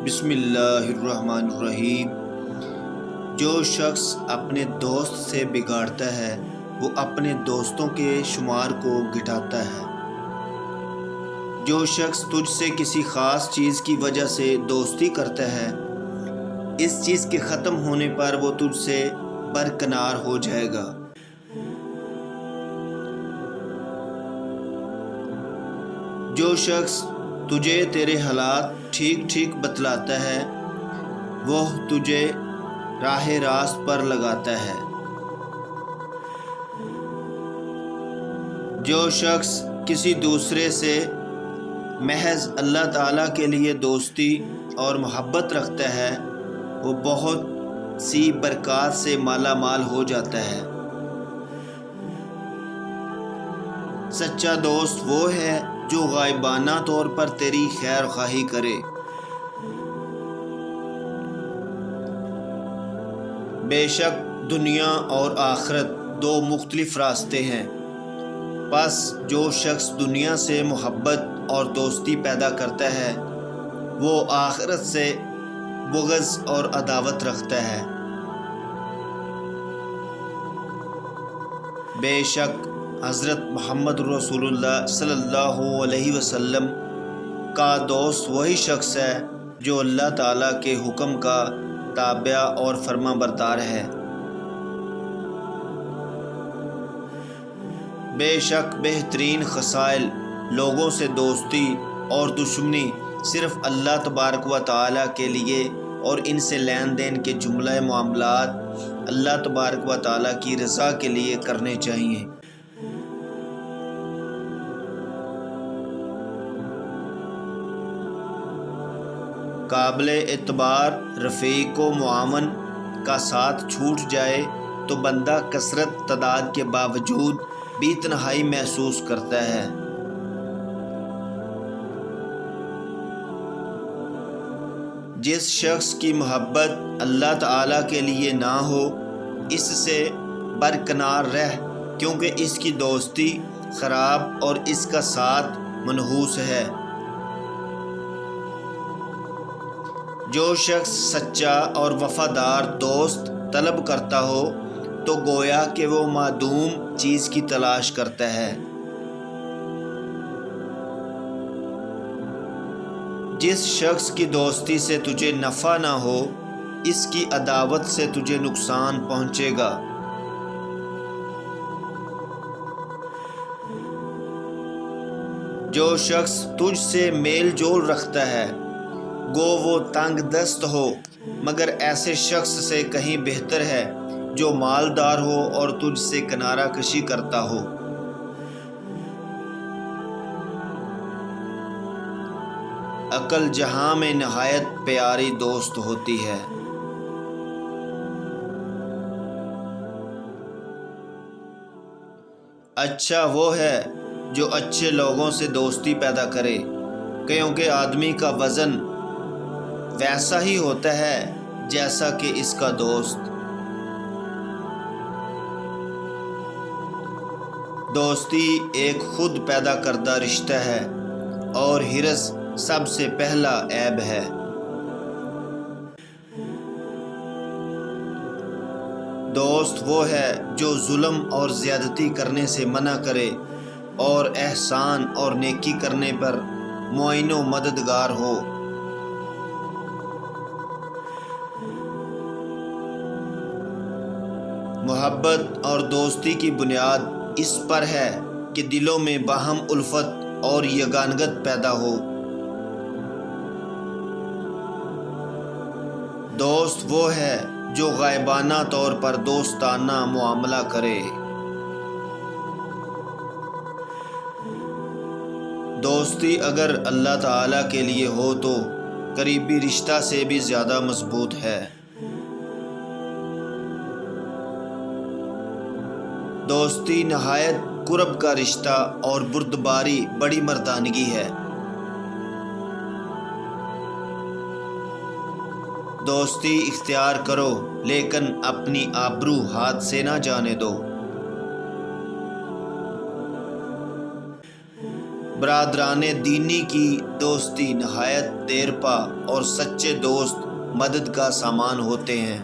بسم اللہ الرحمن الرحیم۔ جو شخص اپنے دوست سے بگاڑتا ہے وہ اپنے دوستوں کے شمار کو گھٹاتا ہے۔ جو شخص تجھ سے کسی خاص چیز کی وجہ سے دوستی کرتا ہے اس چیز کے ختم ہونے پر وہ تجھ سے برکنار ہو جائے گا۔ جو شخص تجھے تیرے حالات ٹھیک بتلاتا ہے وہ تجھے راہ راست پر لگاتا ہے۔ جو شخص کسی دوسرے سے محض اللہ تعالیٰ کے لیے دوستی اور محبت رکھتا ہے وہ بہت سی برکات سے مالا مال ہو جاتا ہے۔ سچا دوست وہ ہے جو غائبانہ طور پر تیری خیر خواہی کرے۔ بے شک دنیا اور آخرت دو مختلف راستے ہیں، پس جو شخص دنیا سے محبت اور دوستی پیدا کرتا ہے وہ آخرت سے بغض اور عداوت رکھتا ہے۔ بے شک حضرت محمد رسول اللہ صلی اللہ علیہ وسلم کا دوست وہی شخص ہے جو اللہ تعالیٰ کے حکم کا تابع اور فرما بردار ہے۔ بے شک بہترین خصائل لوگوں سے دوستی اور دشمنی صرف اللہ تبارک و تعالیٰ کے لیے اور ان سے لین دین کے جملہ معاملات اللہ تبارک و تعالیٰ کی رضا کے لیے کرنے چاہیے۔ قابل اعتبار رفیق و معاون کا ساتھ چھوٹ جائے تو بندہ کثرت تعداد کے باوجود بھی تنہائی محسوس کرتا ہے۔ جس شخص کی محبت اللہ تعالیٰ کے لیے نہ ہو اس سے برکنار رہ، کیونکہ اس کی دوستی خراب اور اس کا ساتھ منحوس ہے۔ جو شخص سچا اور وفادار دوست طلب کرتا ہو تو گویا کہ وہ معدوم چیز کی تلاش کرتا ہے۔ جس شخص کی دوستی سے تجھے نفع نہ ہو اس کی عداوت سے تجھے نقصان پہنچے گا۔ جو شخص تجھ سے میل جول رکھتا ہے گو وہ تنگ دست ہو مگر ایسے شخص سے کہیں بہتر ہے جو مالدار ہو اور تجھ سے کنارہ کشی کرتا ہو۔ عقل جہاں میں نہایت پیاری دوست ہوتی ہے۔ اچھا وہ ہے جو اچھے لوگوں سے دوستی پیدا کرے، کیونکہ آدمی کا وزن ویسا ہی ہوتا ہے جیسا کہ اس کا دوست۔ دوستی ایک خود پیدا کردہ رشتہ ہے اور حرص سب سے پہلا عیب ہے۔ دوست وہ ہے جو ظلم اور زیادتی کرنے سے منع کرے اور احسان اور نیکی کرنے پر معین و مددگار ہو۔ محبت اور دوستی کی بنیاد اس پر ہے کہ دلوں میں باہم الفت اور یگانگت پیدا ہو۔ دوست وہ ہے جو غائبانہ طور پر دوستانہ معاملہ کرے۔ دوستی اگر اللہ تعالیٰ کے لیے ہو تو قریبی رشتہ سے بھی زیادہ مضبوط ہے۔ دوستی نہایت قرب کا رشتہ اور بردباری بڑی مردانگی ہے۔ دوستی اختیار کرو لیکن اپنی آبرو ہاتھ سے نہ جانے دو۔ برادران دینی کی دوستی نہایت دیرپا اور سچے دوست مدد کا سامان ہوتے ہیں۔